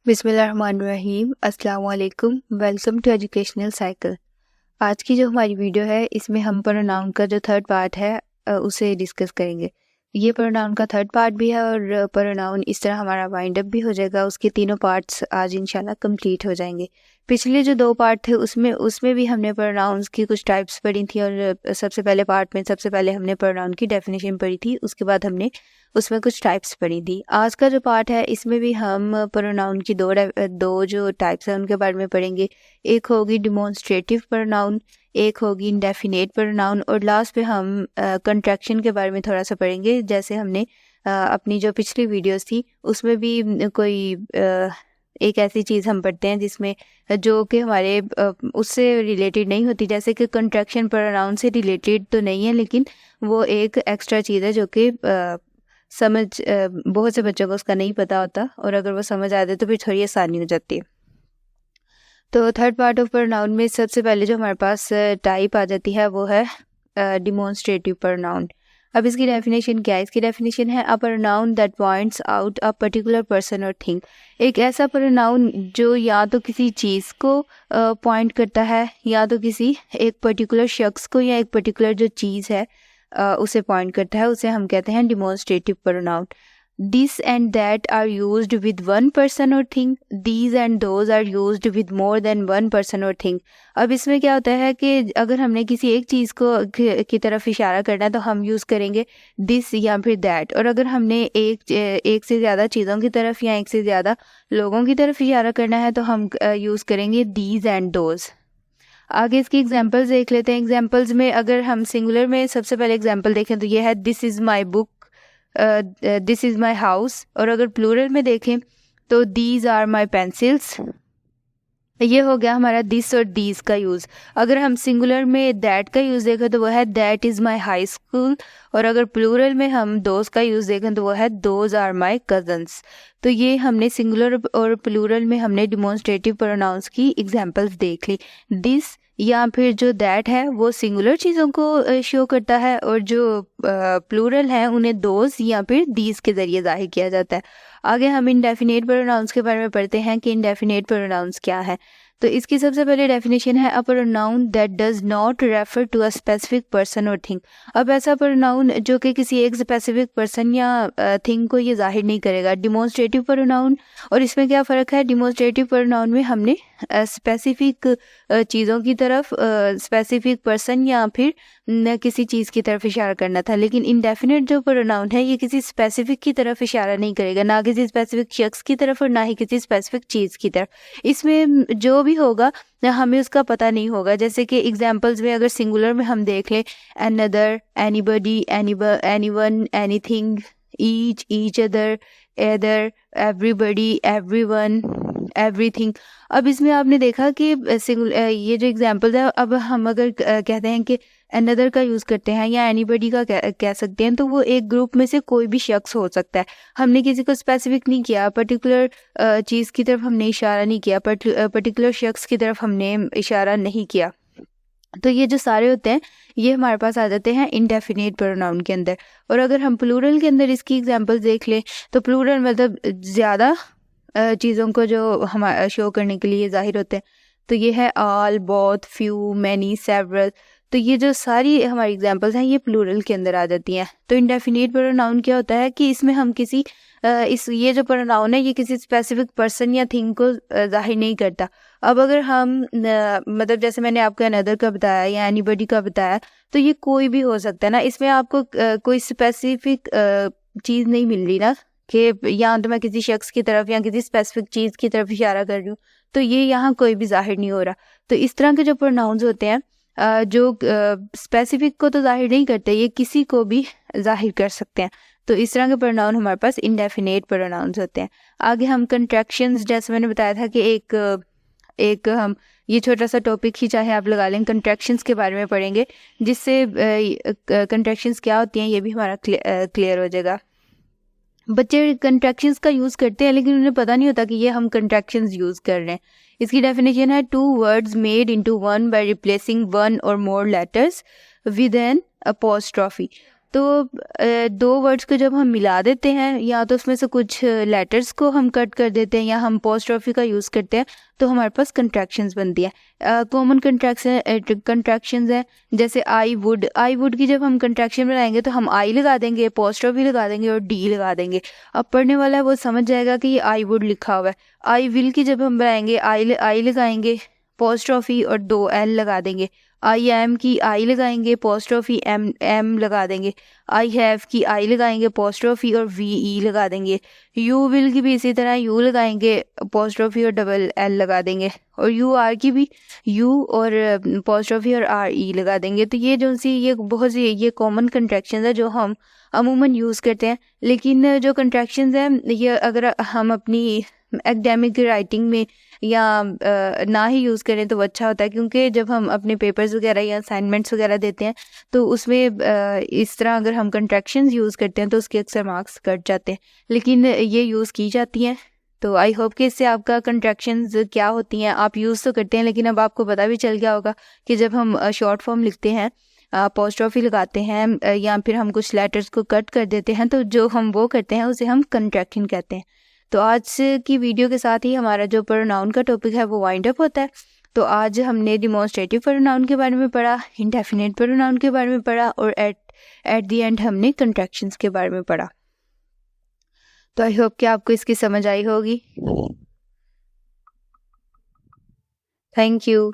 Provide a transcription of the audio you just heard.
बिस्मिल्लाहिर्रहमानिर्रहीम। अस्सलाम वालेकुम। Welcome to educational cycle. आज की जो हमारी वीडियो है इसमें हम प्रोनाउन का जो थर्ड पार्ट है उसे डिस्कस करेंगे। ये प्रोनाउन का थर्ड पार्ट भी है और प्रोनाउन इस तरह हमारा वाइंड अप भी हो जाएगा। उसके तीनों पार्ट्स आज इंशाल्लाह कंप्लीट हो जाएंगे। पिछले जो दो पार्ट थे उसमें भी हमने प्रोनाउंस की कुछ टाइप्स पढ़ी थी और सबसे पहले पार्ट में सबसे पहले हमने प्रोनाउन की डेफिनेशन पढ़ी थी, उसके बाद हमने उसमें कुछ टाइप्स पढ़ी थी। आज का जो पार्ट है इसमें भी हम प्रोनाउन की दो जो टाइप्स हैं उनके बारे में पढ़ेंगे। एक होगी डिमॉन्स्ट्रेटिव प्रोनाउन, एक होगी इंडेफिनेट प्रोनाउन और लास्ट पे हम कंट्रैक्शन के बारे में थोड़ा सा पढ़ेंगे। जैसे हमने अपनी जो पिछली वीडियोस थी उसमें भी कोई एक ऐसी चीज़ हम पढ़ते हैं जिसमें जो कि हमारे उससे रिलेटेड नहीं होती, जैसे कि कंट्रैक्शन प्रोनाउन से रिलेटेड तो नहीं है लेकिन वो एक एक्स्ट्रा चीज़ है जो कि बहुत से बच्चों को उसका नहीं पता होता और अगर वो समझ आते तो फिर थोड़ी आसानी हो जाती है। तो थर्ड पार्ट ऑफ प्रोनाउन में सबसे पहले जो हमारे पास टाइप आ जाती है वो है डिमॉन्स्ट्रेटिव प्रोनाउन। अब इसकी डेफिनेशन क्या है? इसकी डेफिनेशन है a pronoun that points out a particular person और थिंग। एक ऐसा प्रोनाउन जो या तो किसी चीज़ को पॉइंट करता है या तो किसी एक पर्टिकुलर शख्स को या एक पर्टिकुलर जो चीज़ है उसे पॉइंट करता है, उसे हम कहते हैं demonstrative pronoun. This and that are used with one person और thing, these and those are used with more than one person और थिंग। अब इसमें क्या होता है कि अगर हमने किसी एक चीज़ को की तरफ इशारा करना है तो हम यूज़ करेंगे दिस या फिर दैट, और अगर हमने एक से ज़्यादा चीज़ों की तरफ या एक से ज़्यादा लोगों की तरफ इशारा करना है तो हम यूज़ करेंगे दीज एंड दोज। आगे इसकी एग्जांपल्स देख लेते हैं। एग्जांपल्स में अगर हम सिंगुलर में सबसे पहले एग्जांपल देखें तो ये है this is my book, this is my house, और अगर प्लूरल में देखें तो दीज आर माई पेंसिल्स। ये हो गया हमारा दिस और दीज का यूज़। अगर हम सिंगुलर में दैट का यूज़ देखें तो वो है that is my high school, और अगर प्लूरल में हम दोज का यूज़ देखें तो वो है दोज आर माई कजन्स। तो ये हमने सिंगुलर और प्लूरल में हमने डिमॉन्स्ट्रेटिव प्रोनाउंस की एग्जांपल्स देख ली। दिस या फिर जो दैट है वो सिंगुलर चीज़ों को शो करता है और जो प्लूरल है उन्हें दोज या फिर दीज के ज़रिए जाहिर किया जाता है। आगे हम इंडेफिनेट प्रोनाउंस के बारे में पढ़ते हैं कि इंडेफिनेट प्रोनाउंस क्या है। तो इसकी सबसे पहले डेफिनेशन है a pronoun that does not refer to a specific person और थिंग। अब ऐसा प्रोनाउन जो कि किसी एक स्पेसिफिक पर्सन या थिंग को ये जाहिर नहीं करेगा। डिमॉन्स्ट्रेटिव प्रोनाउन और इसमें क्या फ़र्क है? डिमॉन्स्ट्रेटिव प्रोनाउन में हमने स्पेसिफिक चीज़ों की तरफ स्पेसिफिक पर्सन या फिर न किसी चीज़ की तरफ इशारा करना था, लेकिन इंडेफिनेट जो प्रोनाउन है ये किसी स्पेसिफिक की तरफ इशारा नहीं करेगा, ना किसी स्पेसिफिक शख्स की तरफ और ना ही किसी स्पेसिफिक चीज़ की तरफ। इसमें जो भी होगा हमें उसका पता नहीं होगा। जैसे कि एग्जांपल्स में अगर सिंगुलर में हम देख लें another, anybody, anyone, anything, each other, either, everybody, everyone, everything. अब इसमें आपने देखा कि ये जो एग्जांपल्स है, अब हम अगर कहते हैं कि अनदर का यूज़ करते हैं या एनीबडी का कह सकते हैं तो वो एक ग्रुप में से कोई भी शख्स हो सकता है। हमने किसी को स्पेसिफिक नहीं किया, पर्टिकुलर चीज़ की तरफ हमने इशारा नहीं किया, पर्टिकुलर शख्स की तरफ हमने इशारा नहीं किया। तो ये जो सारे होते हैं ये हमारे पास आ जाते हैं इंडेफिनेट प्रोनाउन के अंदर। और अगर हम प्लूरल के अंदर इसकी एग्जांपल्स देख लें तो प्लूरल मतलब ज़्यादा चीज़ों को जो हम शो करने के लिए ज़ाहिर होते हैं। तो ये है all, both, few, many, several. तो ये जो सारी हमारी एग्जांपल्स हैं ये प्लूरल के अंदर आ जाती हैं। तो इंडेफिनेट प्रोनाउन क्या होता है कि इसमें हम किसी ये जो प्रोनाउन है ये किसी स्पेसिफिक पर्सन या थिंग को जाहिर नहीं करता। अब अगर हम मतलब जैसे मैंने आपको अनदर का बताया या एनीबडी का बताया तो ये कोई भी हो सकता है ना, इसमें आपको कोई स्पेसिफिक चीज़ नहीं मिल रही ना कि या तो मैं किसी शख्स की तरफ या किसी स्पेसिफिक चीज़ की तरफ इशारा कर रही हूँ, तो ये यहाँ कोई भी जाहिर नहीं हो रहा। तो इस तरह के जो प्रोनाउंस होते हैं जो स्पेसिफिक को तो जाहिर नहीं करते, ये किसी को भी जाहिर कर सकते हैं। तो इस तरह के प्रोनाउन हमारे पास इंडेफिनेट प्रोनाउंस होते हैं। आगे हम कंट्रैक्शंस, जैसे मैंने बताया था कि एक हम ये छोटा सा टॉपिक ही चाहे आप लगा लें, कंट्रैक्शंस के बारे में पढ़ेंगे, जिससे कंट्रैक्शंस क्या होती हैं ये भी हमारा क्लियर हो जाएगा। बच्चे कंट्रैक्शंस का यूज़ करते हैं लेकिन उन्हें पता नहीं होता कि ये हम कंट्रैक्शंस यूज़ कर रहे हैं। इसकी डेफिनेशन है two words made into one by replacing one और more letters with an apostrophe. तो दो वर्ड्स को जब हम मिला देते हैं या तो उसमें से कुछ लेटर्स को हम कट कर देते हैं या हम अपोस्ट्रोफी का यूज़ करते हैं तो हमारे पास कंट्रैक्शंस बनती है। कॉमन कंट्रैक्शंस हैं जैसे आई वुड की जब हम कंट्रैक्शन बनाएंगे तो हम आई लगा देंगे, अपोस्ट्रोफी लगा देंगे और डी लगा देंगे। अब पढ़ने वाला है वो समझ जाएगा कि ये आई वुड लिखा हुआ है। आई विल की जब हम बनाएंगे आई लगाएंगे, अपोस्ट्रोफी और दो एल लगा देंगे। आई एम की आई लगाएंगे, अपोस्ट्रोफी एम लगा देंगे। आई हैव की आई लगाएंगे, अपोस्ट्रोफी और वी ई लगा देंगे। यू विल की भी इसी तरह यू लगाएंगे, अपोस्ट्रोफी और डबल एल लगा देंगे। और यू आर की भी यू और अपोस्ट्रोफी और आर ई लगा देंगे। तो ये जो सी ये बहुत सी ये कॉमन कंट्रैक्शंस है जो हम अमूमन यूज़ करते हैं। लेकिन जो कंट्रैक्शंस हैं ये अगर हम अपनी एकेडमिक राइटिंग में या ना ही यूज़ करें तो अच्छा होता है, क्योंकि जब हम अपने पेपर्स वगैरह या असाइनमेंट्स वगैरह देते हैं तो उसमें इस तरह अगर हम कंट्रैक्शंस यूज़ करते हैं तो उसके अक्सर मार्क्स कट जाते हैं, लेकिन ये यूज़ की जाती हैं। तो आई होप कि इससे आपका कंट्रैक्शंस क्या होती हैं आप यूज़ तो करते हैं, लेकिन अब आपको पता भी चल गया होगा कि जब हम शॉर्ट फॉर्म लिखते हैं, अपोस्ट्रोफी लगाते हैं या फिर हम कुछ लेटर्स को कट कर देते हैं तो जो हम वो करते हैं उसे हम कंट्रैक्शन कहते हैं। तो आज की वीडियो के साथ ही हमारा जो प्रोनाउन का टॉपिक है वो वाइंड अप होता है। तो आज हमने डिमॉन्स्ट्रेटिव प्रोनाउन के बारे में पढ़ा, इंडेफिनिट प्रोनाउन के बारे में पढ़ा और एट द एंड हमने कंट्रैक्शंस के बारे में पढ़ा। तो आई होप कि आपको इसकी समझ आई होगी। Thank you.